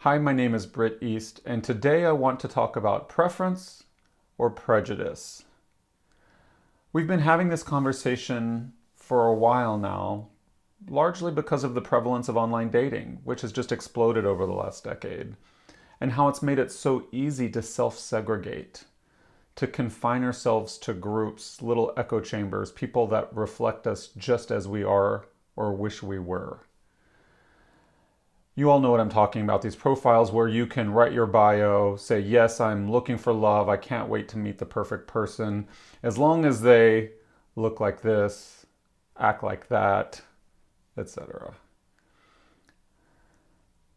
Hi, my name is Britt East, and today I want to talk about preference or prejudice. We've been having this conversation for a while now, largely because of the prevalence of online dating, which has just exploded over the last decade, and how it's made it so easy to self-segregate, to confine ourselves to groups, little echo chambers, people that reflect us just as we are or wish we were. You all know what I'm talking about, these profiles where you can write your bio, say, yes, I'm looking for love, I can't wait to meet the perfect person, as long as they look like this, act like that, etc.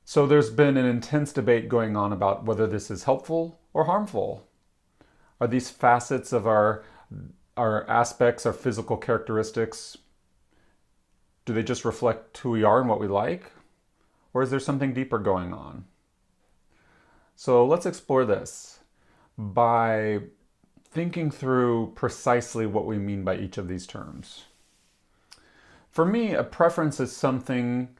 So there's been an intense debate going on about whether this is helpful or harmful. Are these facets of our aspects, our physical characteristics, do they just reflect who we are and what we like? Or is there something deeper going on? So let's explore this by thinking through precisely what we mean by each of these terms. For me, a preference is something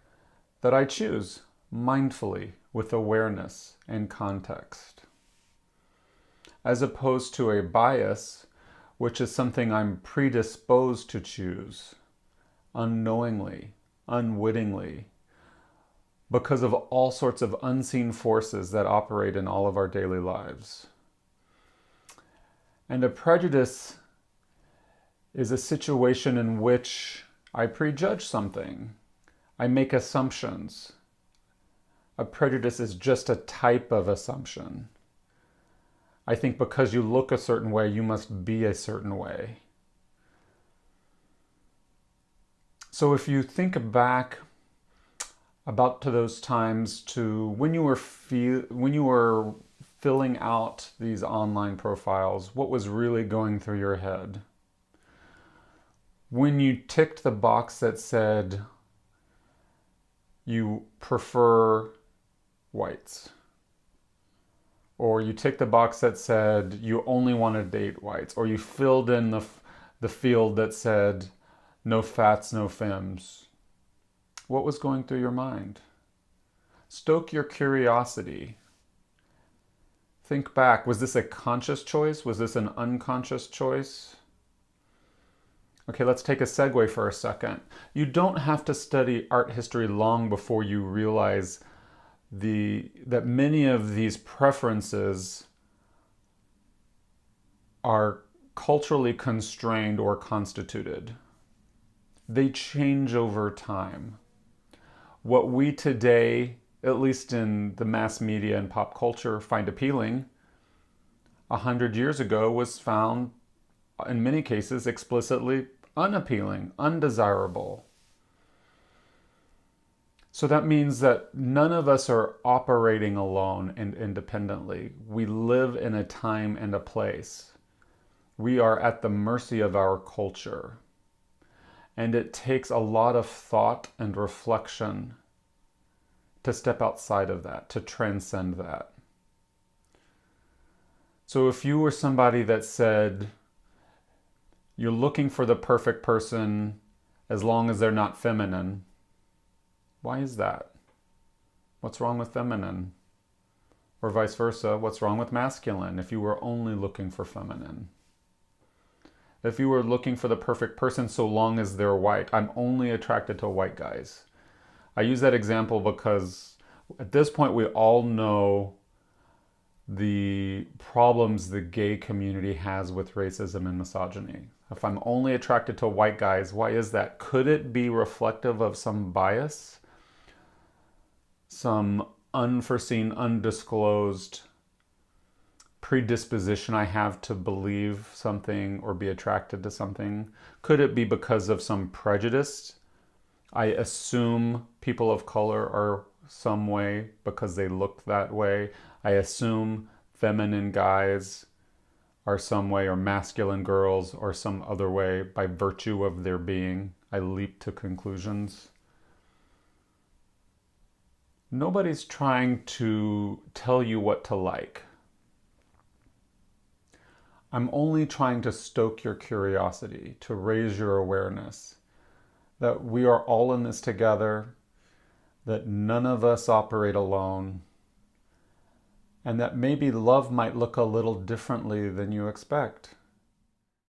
that I choose mindfully with awareness and context, as opposed to a bias, which is something I'm predisposed to choose unknowingly, unwittingly, because of all sorts of unseen forces that operate in all of our daily lives. And a prejudice is a situation in which I prejudge something. I make assumptions. A prejudice is just a type of assumption. I think because you look a certain way, you must be a certain way. So if you think back about to those times to when you were filling out these online profiles, what was really going through your head? When you ticked the box that said you prefer whites, or you ticked the box that said you only want to date whites, or you filled in the field that said no fats, no femmes, what was going through your mind? Stoke your curiosity. Think back. Was this a conscious choice? Was this an unconscious choice? Okay, let's take a segue for a second. You don't have to study art history long before you realize that many of these preferences are culturally constrained or constituted. They change over time. What we today, at least in the mass media and pop culture, find appealing, 100 years ago was found, in many cases, explicitly unappealing, undesirable. So that means that none of us are operating alone and independently. We live in a time and a place. We are at the mercy of our culture. And it takes a lot of thought and reflection to step outside of that, to transcend that. So if you were somebody that said you're looking for the perfect person as long as they're not feminine, why is that? What's wrong with feminine? Or vice versa, what's wrong with masculine if you were only looking for feminine? If you were looking for the perfect person so long as they're white, I'm only attracted to white guys. I use that example because at this point we all know the problems the gay community has with racism and misogyny. If I'm only attracted to white guys, why is that? Could it be reflective of some bias? Some unforeseen, undisclosed predisposition I have to believe something or be attracted to something? Could it be because of some prejudice? I assume people of color are some way because they look that way. I assume feminine guys are some way, or masculine girls are some other way by virtue of their being. I leap to conclusions. Nobody's trying to tell you what to like. I'm only trying to stoke your curiosity, to raise your awareness that we are all in this together, that none of us operate alone, and that maybe love might look a little differently than you expect.